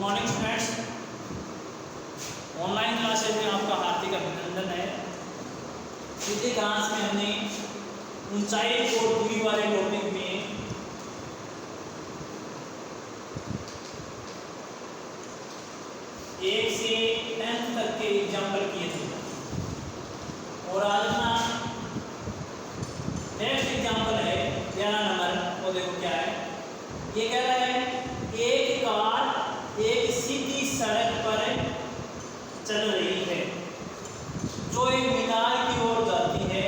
Morning students, online classes में आपका हार्दिक अभिनंदन है। पिछली क्लास में हमने ऊंचाई और दूरी वाले टॉपिक में एक से 10th तक के एग्जाम्पल किए थे और आज ना नेक्स्ट एग्जाम्पल है 11 नंबर। वो देखो क्या है, ये कह रहा है एक कार एक सीधी सड़क पर चल रही है जो एक मीनार की ओर जाती है।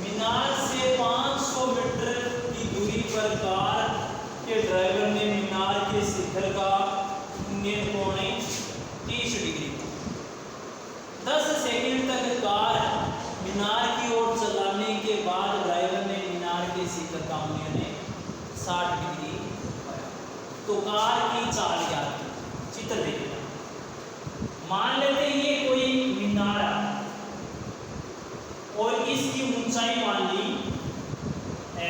मीनार से 500 मीटर की दूरी पर कार के ड्राइवर ने मीनार के शिखर का कोण 30 डिग्री 10 सेकंड तक कार मीनार की ओर चलाने के बाद ड्राइवर ने मीनार के शिखर का उन्हें 60 डिग्री पाया। तो कार की चाल क्या थी, चित्र देखिए। मान लेते हैं ये कोई मीनार और इसकी ऊंचाई मान ली h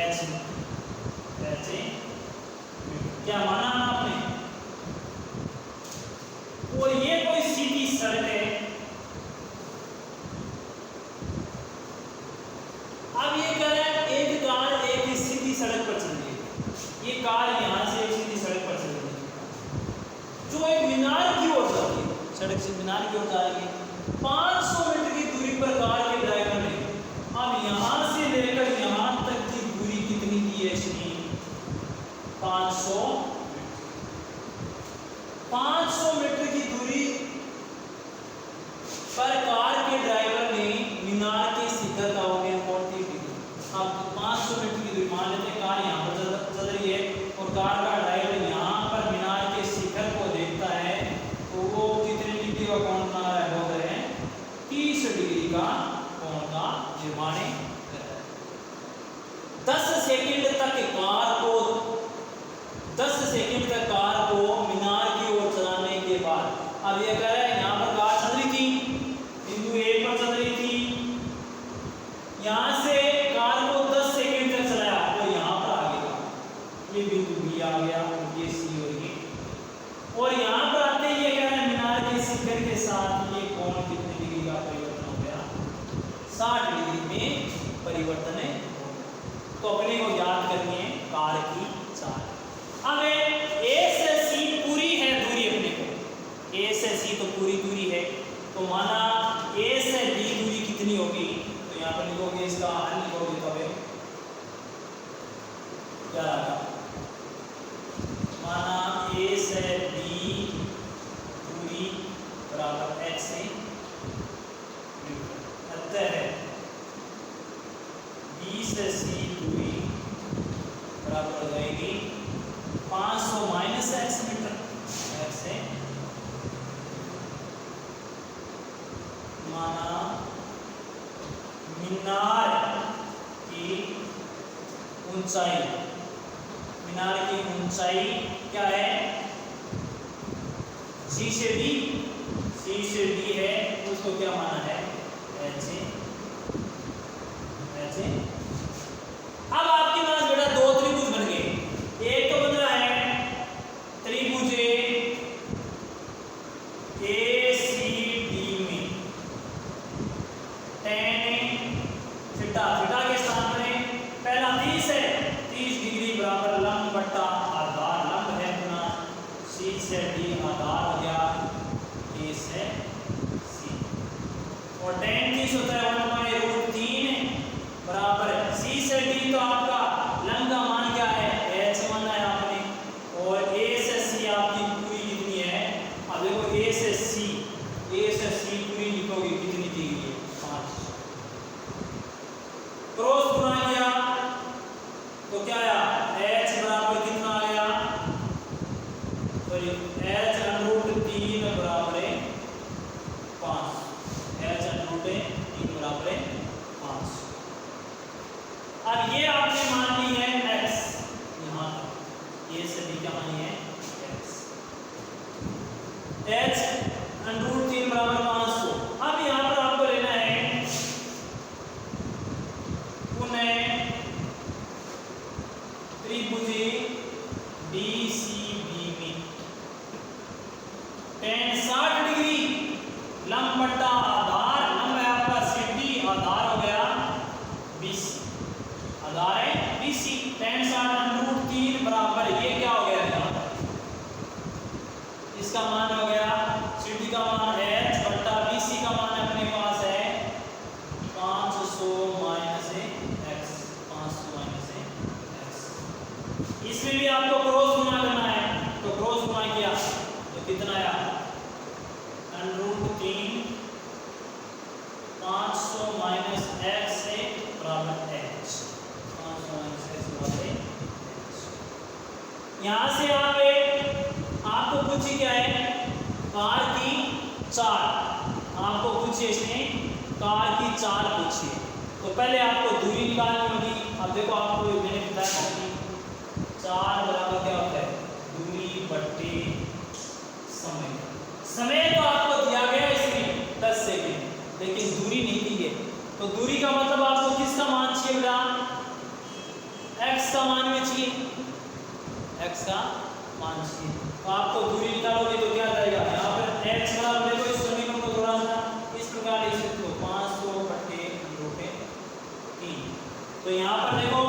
क्या माना आपने, और ये कोई सीधी सड़क है। अब ये कह रहा है एक कार एक सीधी सड़क पर चल रही है। ये कार यहां से एक सीधी सड़क पर चल रही है जो एक मीनार की ओर जाती है, सड़क से मीनार की ओर जा रही है। 500 मीटर की दूरी पर कार के ड्राइवर ने अब यहां से लेकर यहां तक की दूरी कितनी दी है इसने, 500 मीटर की दूरी पर कार के ड्राइवर ने मीनार के शिखर का हो गया 40 डिग्री। अब 500 मीटर की दूरी मान लेते हैं कार यहाँ पर चल रही है और कार का ड्राइवर यहाँ पर मीनार के शिखर को देखता है, तो वो कितने डिग्री का कोण बना रहा है, बोल रहे हैं 30 डिग्री का कोण का निर्माण कर रहा है। 10 सेकंड तक कार को मीनार की ओर चलाने के बाद, अब ये कह रहा है यहाँ पर कार चल रही थी, बिंदु ए पर चल रही थी, यहाँ से कार को 10 सेकंड तक चलाया तो यहाँ पर आ गया, ये बिंदु बी आ गया, ये सी हो गई, और यहाँ पर आते ही ये कह रहा है मीनार के शिखर के साथ ये कोण कितने डिग्री का परिवर्तन हो गया, 60 डिग्री में परिवर्तन है। तो अपने को याद करनी है कार की चाल। अब ए से सी पूरी है दूरी, अपने को ए से सी तो पूरी दूरी है, तो माना ए से बी दूरी कितनी होगी, तो यहाँ पर लिखोगे, इसका हल लिखोगे कब क्या रहा, माना ए से बी दूरी बराबर h से अतः बी से सी दूरी बराबर हो जाएगी 500 माइनस x मीटर, x से माना मीनार की ऊंचाई, मीनार की ऊंचाई क्या है, C से D है, उसको क्या माना है h। अब आपके पास बेटा दो त्रिभुज बन गए, एक तो बन रहा है त्रिभुज ACD में tan थीटा, थीटा के स्थान में पहला 30 है, 30 डिग्री बराबर लंब बट्टा आधार, लंब है अपना C से D आधार हो गया A से C, और tan 30 होता है 1/√3 बराबर C से D, तो आपका लंब का मान क्या है h माना है आपने, और A से C आपकी पूरी कितनी है, अब देखो A से C पूरी लिखोगे कितनी दी गई है 5, क्रॉस गुना किया तो क्या आया h बराबर कितना आ गया, सॉरी h√3 बराबर 5, h√3 बराबर 5। अब ये आपने मान ली है x, यहाँ ये से भी क्या मानी है x, h√3 बराबर 500। अब यहाँ पर आपको लेना है पुनः त्रिभुज DCB में कितना आया √3 500 माइनस x से बराबर h। 500 माइनस x बराबर h। यहाँ से आप आपको पूछी क्या है कार की चाल, आपको पूछिए इसने कार की चाल पूछिए। तो पहले आपको दूरी निकालनी होगी। अब देखो आपको मैंने बताया कि चाल बराबर क्या होता है दूरी बट्टे समय। समय तो आपको दिया गया इसमें 10 सेकंड, लेकिन दूरी नहीं दी है। तो दूरी का मतलब आपको किसका मान चाहिए बेटा, x का मान में चाहिए, x का मान चाहिए। तो आपको दूरी निकालोगे तो क्या जाएगा यहाँ पर h बराबर देखो इस समीकरण को थोड़ा सा इस प्रकार लिख सकते हो 500 बटे √3। तो यहाँ पर देखो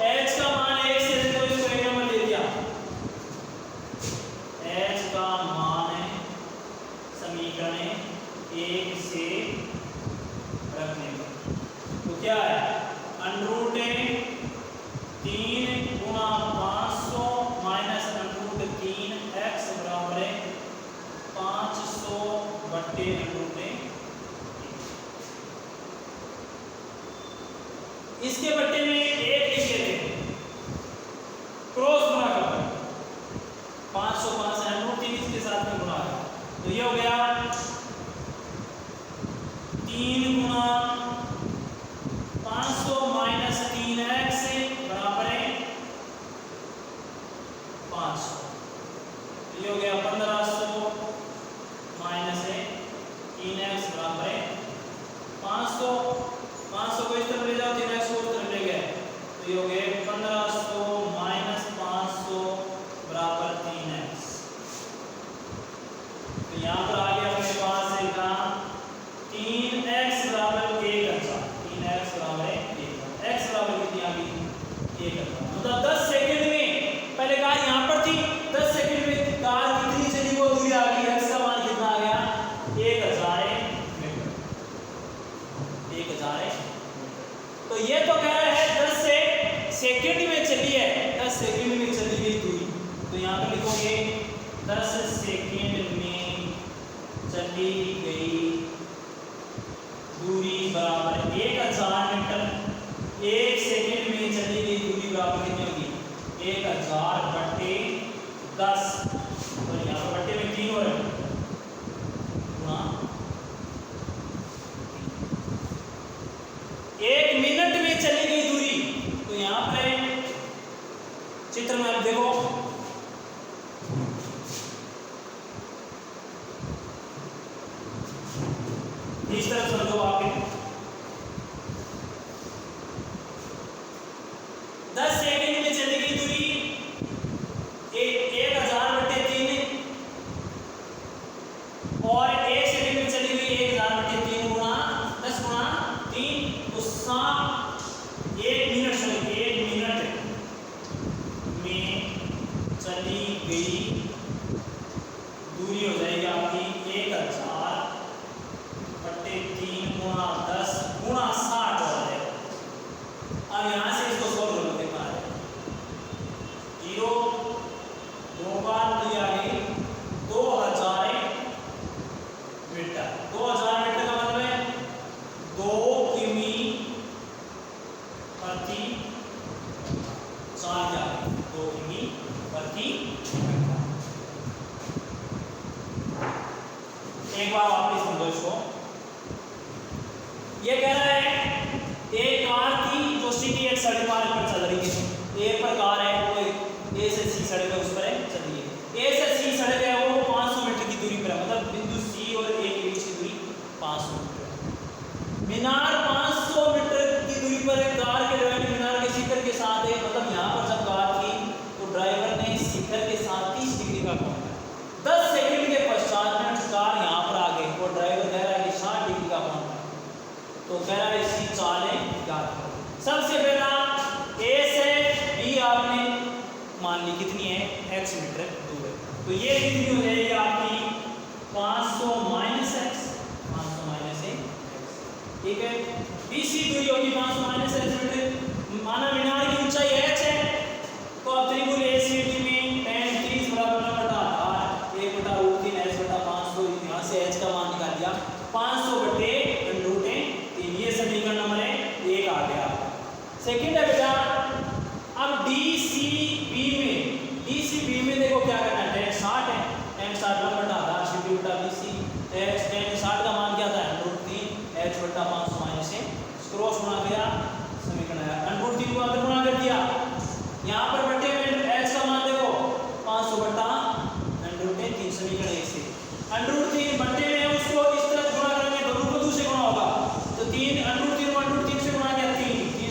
h का मान 1 से देखो इसको एक नंबर दे दिया, h का मान है समीकरण 1 से रखने पर तो क्या है √3 गुणा 500 माइनस √3x बराबर है 500 बट्टे √3। इसके बट्टे में एक लिख लेते हैं, क्रॉस गुणा करते हैं 500 √3 इसके साथ में गुणा है तो ये हो गया 3 गुणा 500 माइनस 3x बराबर है 500। ये हो गया 1500 माइनस 3x बराबर है 500। 500 को इस तरफ ले जाओ 3x को उस तरफ ले गए तो ये हो गया 1500 माइनस 500 बराबर 3x। तो यहाँ पर आ गया अपने पास है का 3x बराबर 1,000। 3x बराबर 1,000। x बराबर कितनी आ गई 1,000। मतलब 10 सेकंड में पहले कार यहाँ पर थी, 10 सेकंड में कार कितनी चली वो दूरी आ गई, x का मान कितना आ गया 1,000 मीटर। 1,000। तो ये तो कह रहा है 10 सेकंड में चली है, 10 सेकंड में चली गई दूरी। तो यहाँ पर लिखोगे 10 सेकंड में चली गई दूरी बराबर 1,000 मीटर। 1 सेकंड में चली गई दूरी बराबर कितनी होगी 1,000 बट्टे 10। तो यहाँ पर बट्टे में 3 हो रहे हैं गुणा 1 मिनट में चली गई दूरी। तो यहाँ पर चित्र में आप देखो इस तरफ समझो आपके 10 सेकंड में चली गई दूरी 1,000 बटे 3 और 1 सेकंड में चली गई 1,000 बटे 3 गुणा 10 गुणा 3 तो 1 मिनट में चली गई दूरी हो जाएगी आपकी 1,000 बटे 3 गुणा 10 गुणा 60 हो जाएगा। अब यहाँ से इसको सोल्व करो, देखा है 0 2 बार तो आ गई 2,000 मीटर। 2,000 मीटर का मतलब है 2 किमी प्रति 4 जा 2 किमी प्रति घंटा। एक बार वापस समझो इसको। ये कह रहा है एक कार थी जो सिटी एक सड़क पर चल रही है। ए पर कार है वो ए से सी सड़क है उस पर चल रही है। ए से सी सड़क है वो 500 मीटर की दूरी पर है, मतलब बिंदु सी और ए के बीच की दूरी 500 मीटर। मीनार 500 मीटर की दूरी पर है। कार के ड्राइवर मीनार के शिखर के साथ है, मतलब यहाँ पर जब कार थी तो ड्राइवर ने शिखर के साथ 30 डिग्री का कोण किया। 10 सेकंड के पश्चात में कार यहाँ पर आ गई और ड्राइवर कह रहा है कि 60 डिग्री का कोण। तो कह रहा है इसकी चालें याद करो। सबसे पहला ए से बी आपने मान ली कितनी है x मीटर दूर है, तो ये कितनी हो जाएगी आपकी 500 माइनस x। 500 माइनस x, ठीक है। बीसी दूरी होगी 500 माइनस x मीटर। माना मीनार की ऊंचाई h है तो अब त्रिभुज ACD में tan 30 बराबर बटा 1/√3 x tan 60 का मान क्या था √3 h बटा 500 माइनस से क्रॉस गुणा किया समीकरण आया √3 को अंदर गुणा कर दिया यहाँ पर बटे में h का मान देखो 500 बटा √3 समीकरण 1 से √3 बटे में उसको इस तरफ गुणा करेंगे दोनों को दूसरे गुणा होगा तो 3 √3 से गुणा किया 3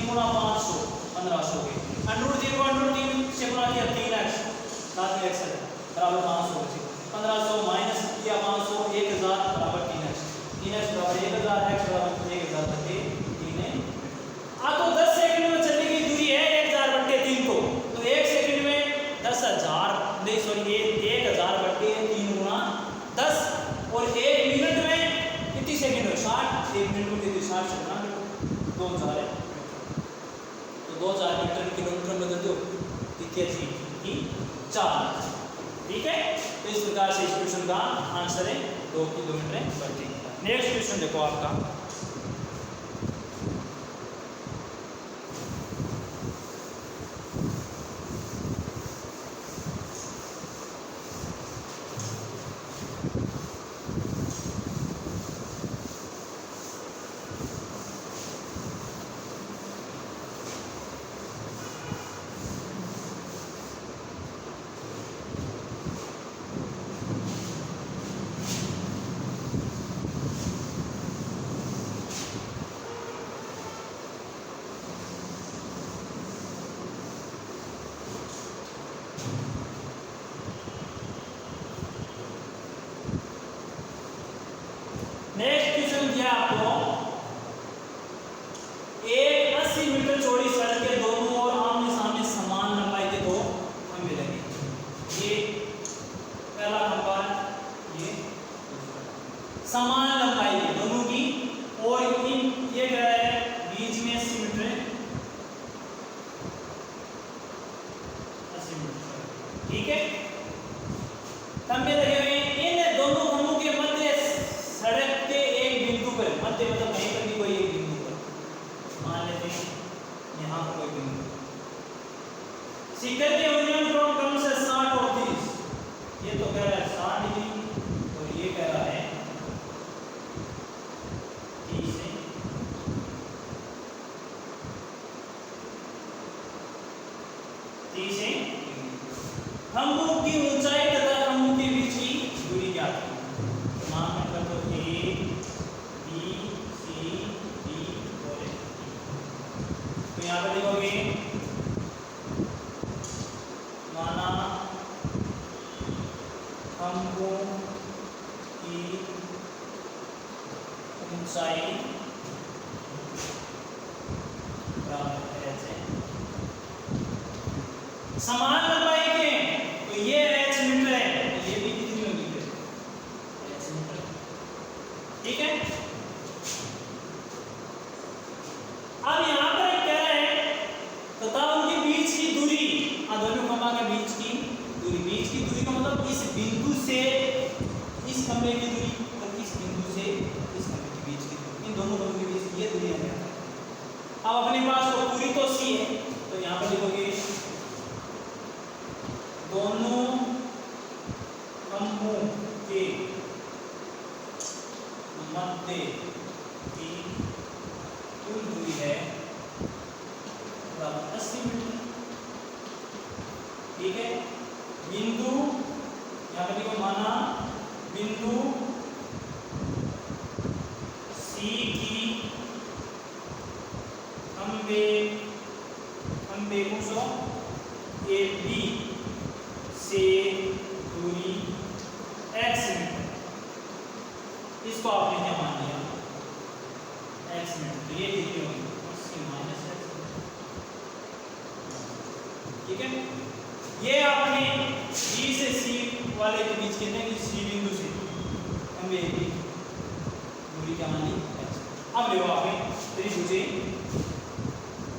गुणा 500 1500 के √3 से गुणा किया 3x साथ में x बराबर 500 1500 माइनस किया 500 1000 बराबर 3x 3x बराबर 1000 x बराबर 1000 बटे 3 तो 10 सेकंड में चलने की दूरी है 1000 बटे 3 तो 1 सेकंड में 10000 नहीं सॉरी 1000 बटे 3 गुणा 10 और 1 मिनट में कितनी सेकंड है 60 1 मिनट में कितनी 60 सेकंड 2000 है तो 2000 मीटर किलोमीटर में बदल दो कितनी की 4 ठीक है तो इस प्रकार से इस क्वेश्चन का आंसर है 2 किलोमीटर प्रति घंटा नेक्स्ट क्वेश्चन देखो आपका नेक्स्ट क्वेश्चन दिया आपको एक 80 मीटर चौड़ी सड़क के दोनों ओर आमने सामने समान लंबाई के दो खंभे लगे ये पहला खंभा ये समान लंबाई के दोनों की और इन ये क्या है बीच में 80 मीटर ठीक है खंभे लगे हुए इन दोनों खंभों के मध्य सड़क के एक बिंदु पर मध्य मतलब कहीं पर भी कोई एक बिंदु पर मान लेते हैं यहाँ पर कोई बिंदु शिखर के यूनियन कोण कम से 60 और 30 ये तो कह रहा है 60 डिग्री और ये कह रहा है 30 है खंभों की ऊंचाई तथा खंभों के बीच की दूरी क्या है मान कर तो ए बी सी डी और ए तो यहाँ पर लिखोगे माना खंभों की ऊंचाई समान लंबाई के तो ये h मीटर है तो ये भी कितनी होगी h मीटर ठीक है अब यहाँ पर क्या है तथा उनके बीच की दूरी दोनों खंभा के बीच की दूरी का मतलब इस बिंदु से इस खंभे की दूरी और इस बिंदु से इस खंभे के बीच की दूरी इन दोनों खंभों के बीच की ये दूरी है अब अपने पास तो पूरी तो c है तो यहाँ पर लिखोगे दोनों खंभों के मध्य की कुल दूरी है 80 मीटर ठीक है बिंदु यहाँ पर देखो माना बिंदु C की खंभे को AB से दूरी x मीटर इसको आपने क्या मान लिया x मीटर तो ये कितनी होगी 80 माइनस x ठीक है ये आपने B से C वाले के बीच कितने की C बिंदु से खंभे की दूरी क्या मान ली x अब देखो आपने त्रिभुज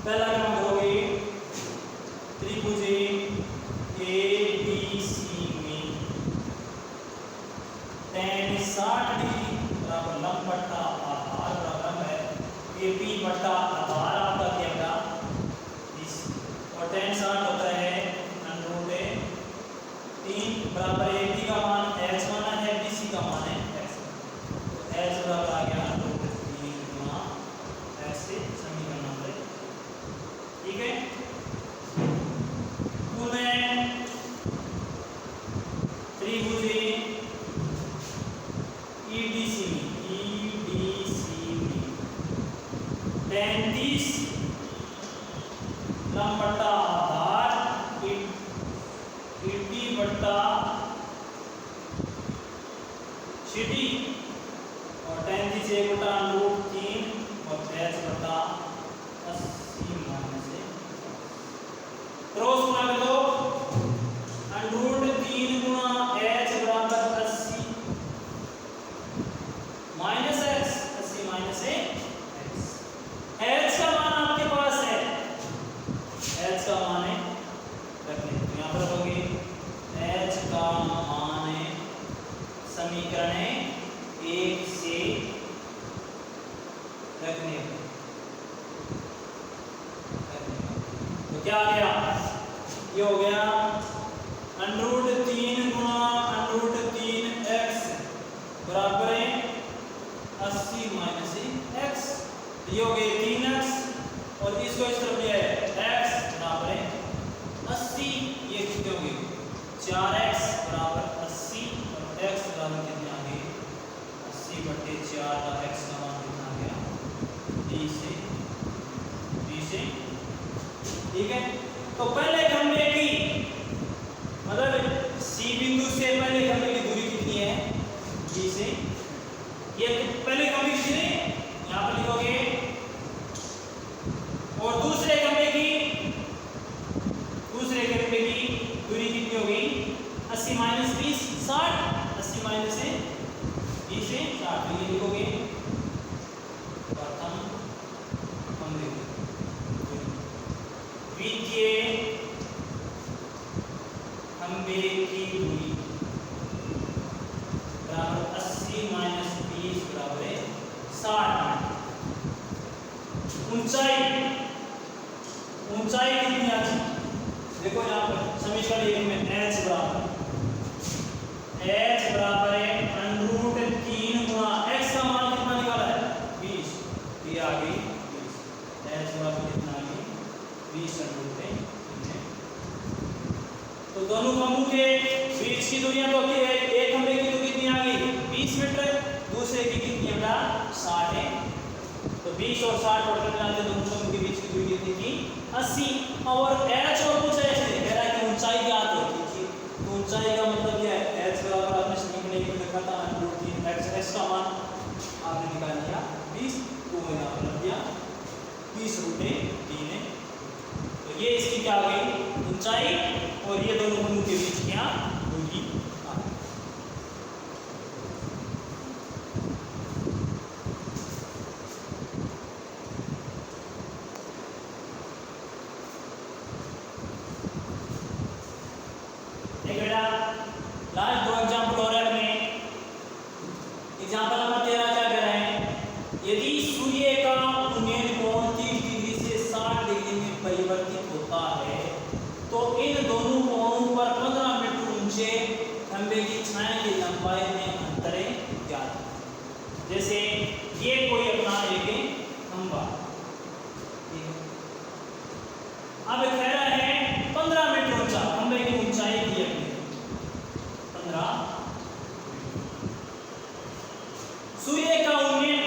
पहला काम करोगे त्रिभुज ABC में tan 60 डिग्री बराबर लंब बट्टा आधार बराबर है AB बट्टा आधार आपका क्या होगा 20 और tan 60 होता है √3 बराबर AB का मान x माना है BC का मान है x 33 लंब बट्टा आधार 80 बट्टा सीडी और 33 1 बट्टा √3 और h बट्टा 80 माइनस क्रॉस गुणा कर दो √3 गुणा h बराबर 80 minus x 80 minus x h का मान आपके पास है h का मान है रखने तो यहाँ पर रखोगे h का मान है समीकरण है 1 से रखने तो क्या आ गया ये हो गया √3 गुणा √3x बराबर है 80 माइनस x ये हो गए 3x और इसको इस तरफ लिया है x बराबर है 80 ये कितने हो गए 4x बराबर 80 और x बराबर कितने आ गए 80 बटे 4 का x का मान कितना आ गया 20 से ठीक है। तो पहले खंभे की मतलब सी बिंदु से पहले खंभे की दूरी कितनी है जी से ये पहले खंभे की दूरी यहाँ पर लिखोगे और दूसरे खंभे की दूरी कितनी होगी 80 माइनस 20 60 80 माइनस 20 से 60 ये लिखोगे प्रथम खंभे द्वितीय खंभे की दूरी बराबर 80 माइनस 20 बराबर है 60। ऊंचाई कितनी आती देखो यहाँ पर समीकरण 1 में h बराबर है √3 गुणा x का मान कितना निकाला है 20 ये आ गई 20 h बराबर कितना आ गई 20 √3 तो दोनों खंभों के बीच की दूरियां तो होती है एक खंभे की दूरी कितनी आ गई 20 मीटर दूसरे की कितनी है 60 है तो 20 और 60 टोटल मिलाते दोनों खंभों के बीच की दूरी कितनी थी 80 और h और कुछ ऐसे कह रहा है कि ऊंचाई ज्ञात होती थी तो ऊंचाई का मतलब क्या है h बराबर आपने समीकरण में लिखा था √3x x का मान आपने निकाल लिया 20 तो यहाँ पर रख दिया 20 √3 है तो ये इसकी क्या आ गई ऊंचाई और ये दोनों खंभों के बीच क्या दूरी आ गई। लास्ट दो एग्जाम्पल और है में एग्जाम्पल नंबर 13 क्या कह रहे हैं यदि सूर्य का उन्नयन कोण 30 डिग्री से 60 डिग्री में परिवर्तित होता है तो इन दोनों कोणों पर 15 मीटर ऊंचे खंभे की छाया की लंबाई में अंतर ज्ञात जैसे ये कोई अपना एक खंभा अब कह रहा है 15 मीटर ऊंचा खंभे की ऊंचाई दी है 15 सूर्य का उन्नयन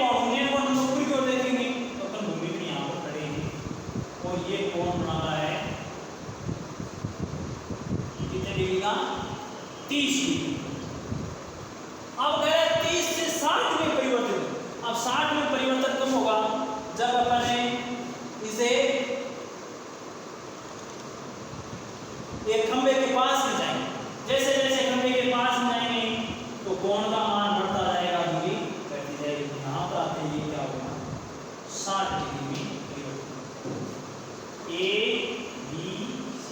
कोण हम ऊपर की ओर देखेंगे तो अपन भूमि में यहाँ पर खड़े हैं और ये कोण बना रहा है कितने डिग्री का 30 डिग्री। अब कह रहे 30 से 60 में परिवर्तन अब 60 में परिवर्तन कब होगा जब अपन इसे एक खंभे के पास में जाएंगे जैसे जैसे खंभे के पास में जाएंगे तो कोण का मान बढ़ता जाएगा दूरी बढ़ती जाएगी यहाँ पर आते ही क्या होगा 60 डिग्री में परिवर्तन A B C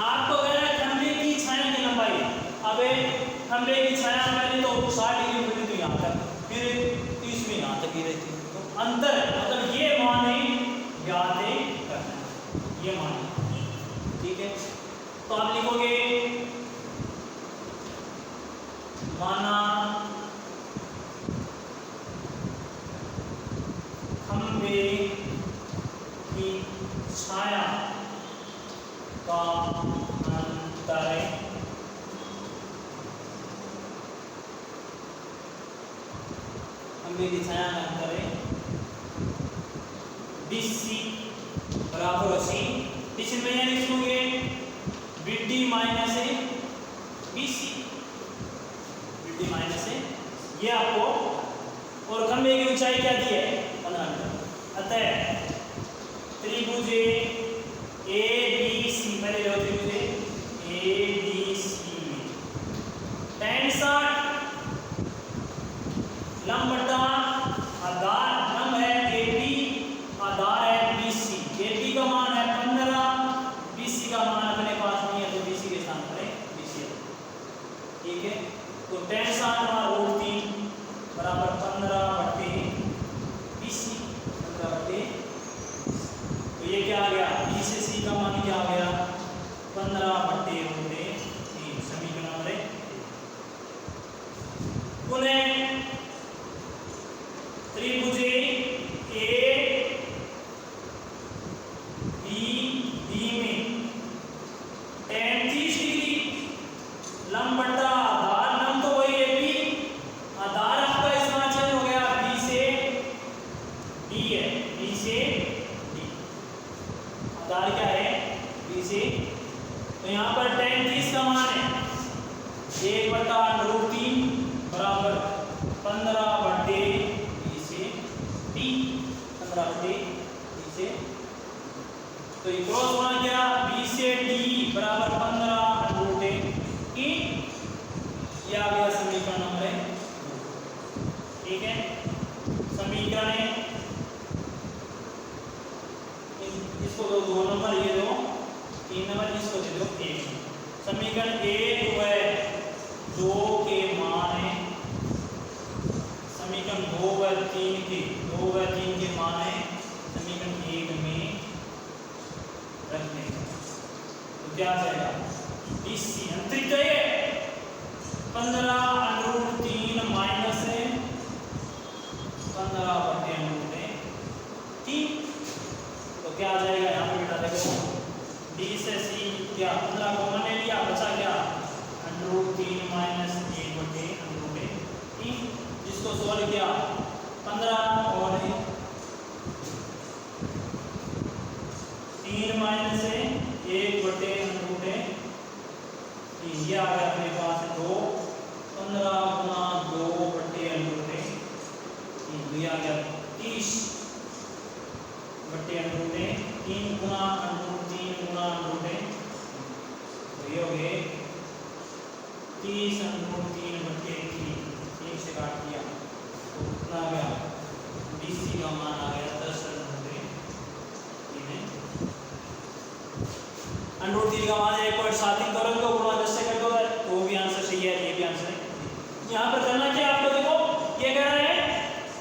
आपको कह रहा है खंभे की छाया की लंबाई अब खंभे की छाया मैंने तो 60 डिग्री मिली तो यहाँ तक फिर 30 में यहाँ तक ही रहती तो अंतर मतलब ये मान ज्ञात करना ये मान ठीक है तो आप लिखोगे माना खंभे की छाया का अंतर खंभे की छाया का अंतर चिन्ह में यहाँ लिखोगे BD माइनस ए BC, BD माइनस ए, ये आपको, और खंभे की ऊंचाई क्या दी है 15 मीटर। अतः त्रिभुज ABC, पहले लो त्रिभुज ABC में tan 60 लंब बटा आधार, लंब है AB, आधार है BC। AB का मान है 15, BC का मान अपने पास नहीं है तो BC के स्थान पर है BC, ठीक है। तो tan 60 √3 बराबर 15 बटे BC, 15 बटे, तो ये क्या आ गया, B से C का मान क्या आ गया 15 बटे √3, समीकरण नंबर 1। पुनः त्रिभुज ABD में tan 30 डिग्री लंब बटा आधार, लंब तो वही AB, आधार आपका इसमें चेंज हो गया, B से D है, B से D, आधार क्या है B से, तो यहाँ पर tan 30 का मान है 1 बटा √3 बराबर 15 बटे B से D, 15 बटे B से, तो ये क्रॉस होना क्या B से D बराबर 15 √3, ये आ गया समीकरण नंबर 2, ठीक है। समीकरण है इसको दो 2 नंबर, ये दो 3 नंबर, इसको दे दो 1। समीकरण 1 है 2 के मान है, समीकरण 2 व 3 के मान है समीकरण 1 में रखने का, तो क्या आ जाएगा BC अंतरिक्ष है 15 √3 माइनस है 15 बटे √3, तो क्या आ जाएगा यहाँ पे बेटा देखो D से C क्या 15 कॉमन ले लिया, बचा क्या √3 माइनस 1 बटे √3, जिसको सोल्व किया 15 और 3 माइनस 1 बटे √3, ये आ गया अपने पास 2, 15 गुना 2 बटे √3, ये आ गया 30 बटे √3, 3 गुना √3 गुना √3, तो ये हो गए 30 √3 बटे 3, 1 से काट दिया तो कितना आ गया BC का मान आ गया 10 √3 का मान 1.7 करोगे तो गुणा 10 से कर दो तो भी आंसर सही है, ये भी आंसर है। यहाँ पर करना क्या आपको, देखो ये कह रहा है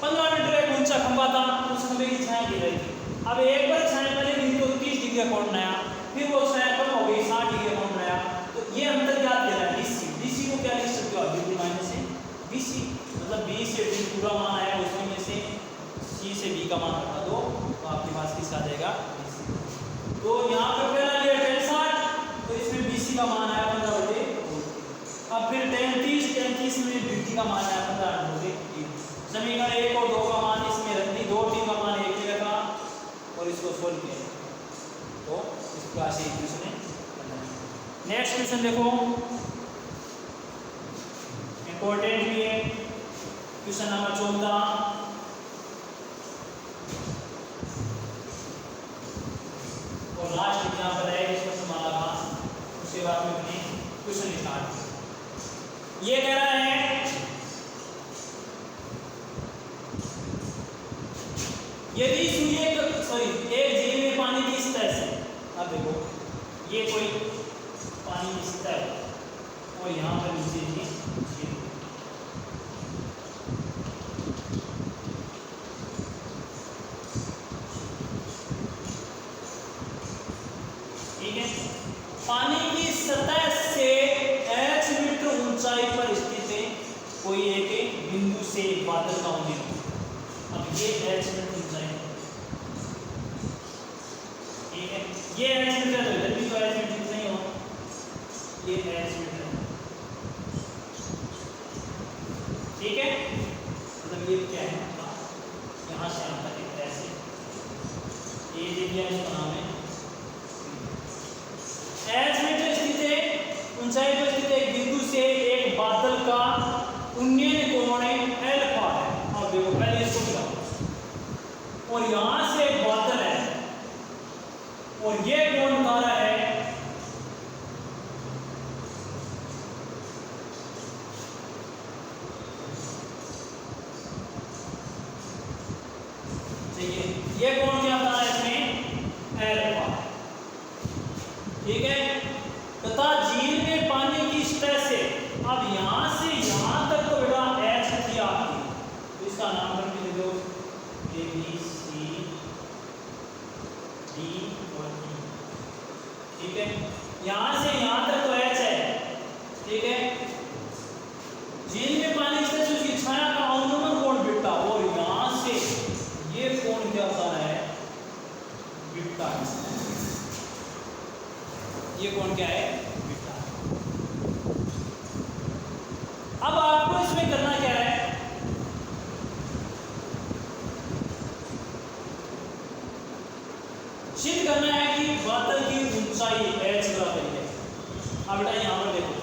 15 मीटर एक ऊंचा खंभा था, उस खंभे की छाया गिर रही थी, अब एक बार छाया पहले गिरी तो 30 डिग्री का कोण बनाया, फिर वो छाया कम हो गई 60 डिग्री का कोण बनाया, तो ये अंतर क्या दे रहा है BC को क्या लिख सकते हो BD माइनस BC, मतलब B से D पूरा मान आया, उसमें में से C से B का मान हटा दो तो आपके पास किसका आ जाएगा BC। तो यहाँ पर पहला लिया tan 60, तो इसमें BC का मान आया 15 बटे, अब फिर tan 30 में BD का मान आया 15 बटे 3। समीकरण 1 और 2 का मान इसमें रख दी, 2 3 का मान 1 ही रखा और इसको सोल्व किया, तो इस प्रकार से इक्वेशन है। नेक्स्ट क्वेश्चन देखो, इंपॉर्टेंट भी है, क्वेश्चन नंबर 14, और लास्ट एग्जांपल है इसको संभाला था, उसके बाद में अपने क्वेश्चन स्टार्ट। ये कह रहा है यदि एक झील में पानी की सतह से, अब देखो ये कोई पानी की सतह है और यहाँ पर नीचे झील, ठीक है, पानी की सतह से h मीटर ऊंचाई पर स्थित है कोई एक बिंदु से बादल का उदय। अब ये h मीटर ऊंचाई, ठीक है, ये h मीटर है, इधर भी तो h मीटर नहीं हो, ये h मीटर है, ठीक है, मतलब ये क्या है यहाँ से यहाँ तक ऐसे, ये एरिया इसका नाम है, और यहां से एक बादल है और ये कोण बता रहा है ये कोण क्या बता रहा है इसमें अल्फा। ठीक है, तथा झील में पानी की सतह से अब यहां से यहां तक तो बेटा एच थी आपकी, तो इसका नाम करके दे दो ए बी सी डी और ई। ठीक है, यहां से यहां तक तो एच है। ठीक है, झील में पानी की सतह से उसकी छाया का अवनमन कोण बीटा, और यहां से ये कोण क्या होता है बीटा। ये कोण क्या है बीटा। अब आपको इसमें करना क्या है, सिद्ध करना है कि बादल की ऊंचाई h बराबर है। अब बेटा यहां पर देखो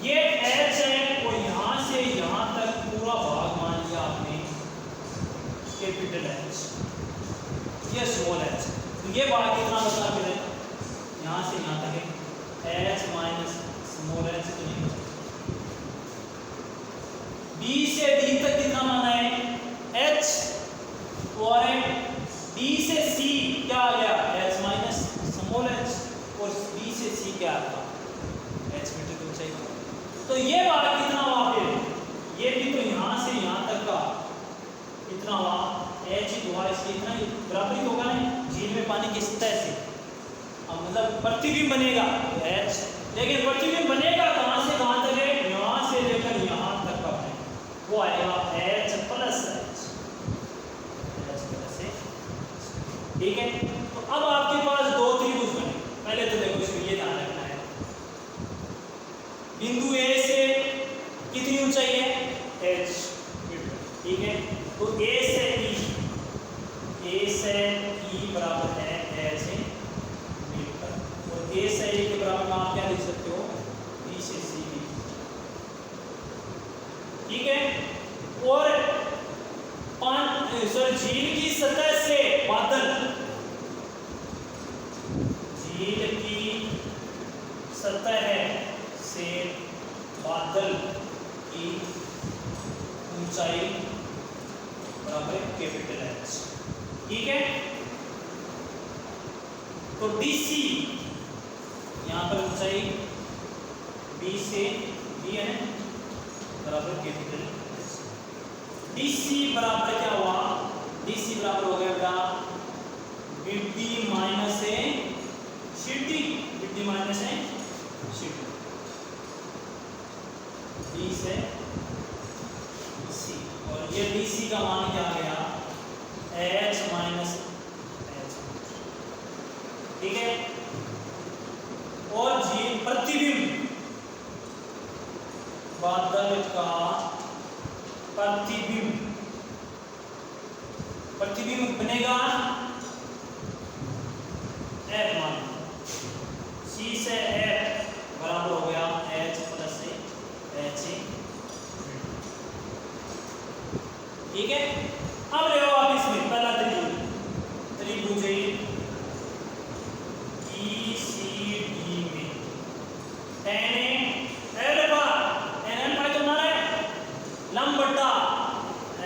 ये h है और यहां से यहां तक पूरा भाग मान लिया आपने कैपिटल H, ये स्मॉल h। तो ये भाग कितना बता फिर है, यहां से यहां तक है h माइनस स्मॉल h। तो नहीं b से d तक कितना माना है h, और b से c क्या आ गया h माइनस स्मॉल h, और b से c क्या आता h मीटर की ऊंचाई। तो ये भाग कितना हुआ फिर, ये भी तो यहां से यहां तक का कितना हुआ h हुआ, इसलिए इतना बराबर ही होगा ना झील में पानी की सतह से। अब मतलब प्रतिबिंब बनेगा h, लेकिन प्रतिबिंब बनेगा कहां से कहां तक है, यहां से लेकर यहां तक का है, वो आएगा h plus h, h plus h। ठीक है, तो अब आपके पास दो त्रिभुज बने। पहले तो देखो इसमें ये ध्यान रखना है, बिंदु A से कितनी ऊंचाई है h। ठीक है, तो A से E बराबर है h मीटर, और A से E के बराबर में आप क्या लिख सकते हो B से C। ठीक है, और झील की सतह से बादल, झील की सतह से बादल की ऊंचाई बराबर कैपिटल H। ठीक है, तो DC यहां पर ऊंचाई B से B है बराबर कैपिटल H। DC बराबर क्या हुआ, DC बराबर हो गया बेटा BD माइनस है CD, BD माइनस है CD, B से C, और ये DC का मान क्या आ गया H माइनस H। ठीक है, और जी प्रतिबिंब, बादल का प्रतिबिंब बनेगा F मान, C से F बराबर हो गया H प्लस H। ठीक है, अब ले आप इसमें पहला त्रिभुज ECD में tan अल्फा तो हमारा है लंब बटा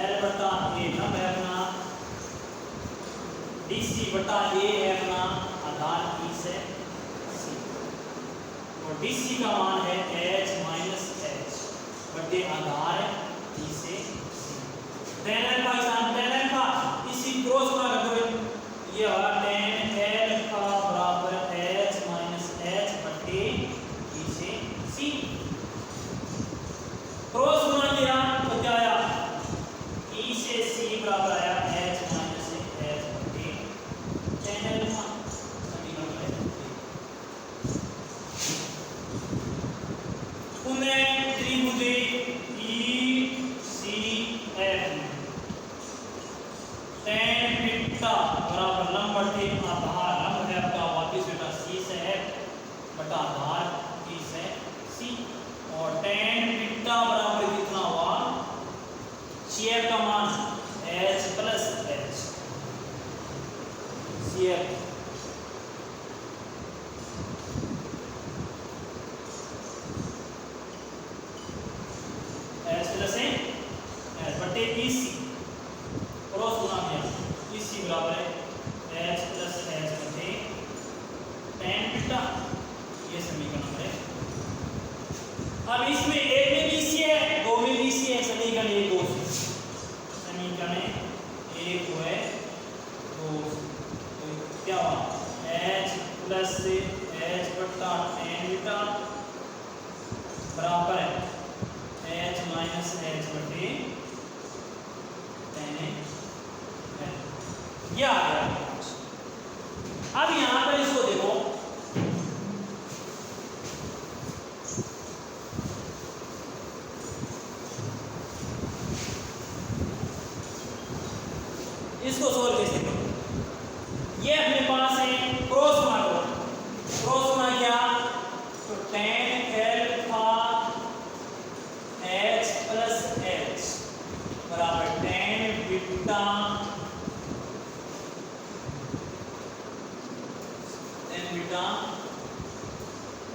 L बटा A, लंब है अपना, DC बटा A है अपना आधार E से C, और DC का मान है H माइनस H बटे आधार E से C। tan अल्फा इसी क्रॉस गुणा कर दो, ये होगा tan अल्फा बराबर H माइनस H बटे E से C। क्रॉस गुणा किया तो क्या आया, E से C बराबर आया H माइनस H बटे tan अल्फा। उन्हें त्रिभुज ECF tan बीटा बराबर लंब बटे आधार, लंब है आपका वापिस बेटा C से F बटा आधार E से C, और tan बीटा बराबर कितना हुआ CF का मान H plus H। CF H plus है H बटे EC क्रॉस गुना किया EC बराबर है H प्लस H बटे tan बीटा, ये समीकरण है। अब इसमें एक में भी सी है, दो में भी सी है, समीकरण एक दो से समीकरण एक है दो, तो क्या हुआ H प्लस H बटा tan बीटा बराबर है H माइनस H बटे tan ये आ गया। अब यहाँ पर इसको देखो, इसको सोल्व कैसे करो। ये अपने पास है क्रॉस मारो, क्रॉस गुना किया तो tan alpha H plus H बराबर tan beta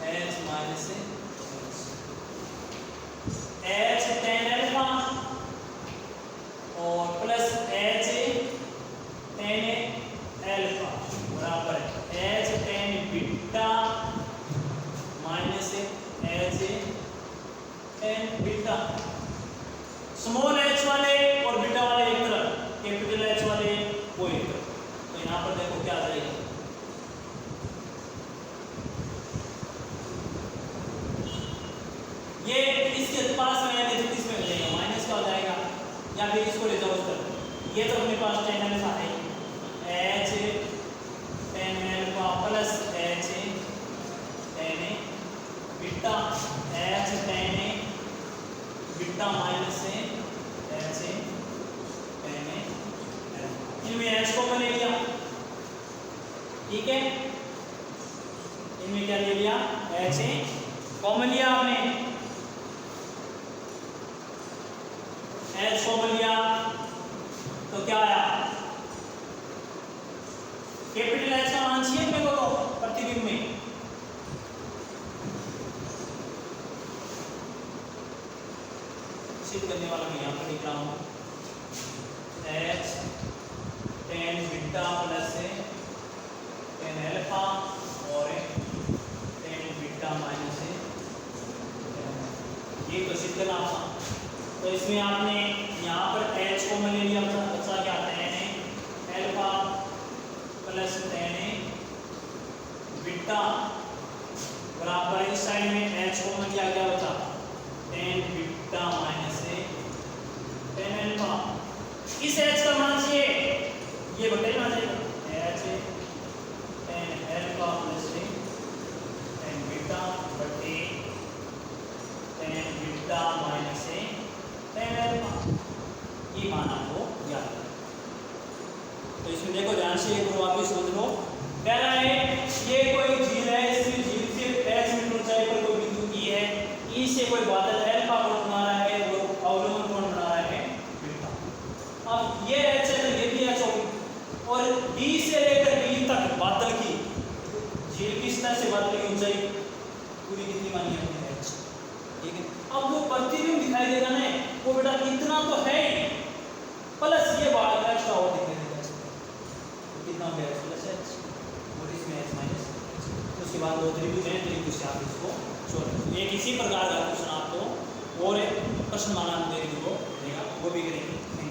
H minus H tan alpha और प्लस H tan अल्फा बराबर H tan beta minus H tan beta. Small h वाले और बीटा वाले एक तरफ, कैपिटल H वाले वो एक तरफ। तो यहाँ पर देखो क्या आ जाएगा, ये इसके पास में आएगा तो किस में हो जाएगा, माइनस का हो जाएगा, या फिर इसको ले जाओ उस तरफ। ये तो अपने पास tan अल्फा है H tan alpha plus H tan beta H tan beta minus H tan इनमें H को ले लिया, ठीक है, इनमें क्या ले लिया H कॉमन लिया आपने, H कॉमन लिया तो क्या आया, कैपिटल H का मान चाहिए मेरे को तो प्रतिबिंब में, सिद्ध करने वाला मैं यहाँ पर लिख रहा हूँ H tan beta plus tan alpha और tan बीटा माइनस, ये तो सिद्ध करना आसान। तो इसमें आपने यहाँ पर H को ले लिया, बचा क्या tan alpha plus tan beta बराबर इस साइड में H को लिया क्या बचा tan beta minus tan alpha. इस H का मान चाहिए, ये बटे ना जाएगा H tan alpha plus tan beta बटे tan beta minus tan alpha, ये मान आपको याद है। तो इसमें देखो ध्यान से एक वापस समझ लो, कह रहा है ये कोई झील है, इस झील से H मीटर ऊंचाई पर कोई बिंदु E है, E से कोई बादल अल्फा कोण बना रहा है, वो अवलंबन कोण बना रहा है बीटा। अब ये H है तो ये भी H होगी, और D से लेकर B तक बादल की झील की सतह से बादल की ऊंचाई पूरी कितनी मानी है H, ठीक है। अब वो प्रतिबिंब दिखाई देगा ना, वो बेटा इतना तो है प्लस ये बाहर एक्स्ट्रा और दिखाई देगा, कितना हो गया प्लस H और इसमें H माइनस, तो उसके बाद दो त्रिभुज हैं, त्रिभुज से आप इसको छोड़, एक इसी प्रकार का क्वेश्चन आपको और प्रश्न माना देगा, वो भी करेंगे।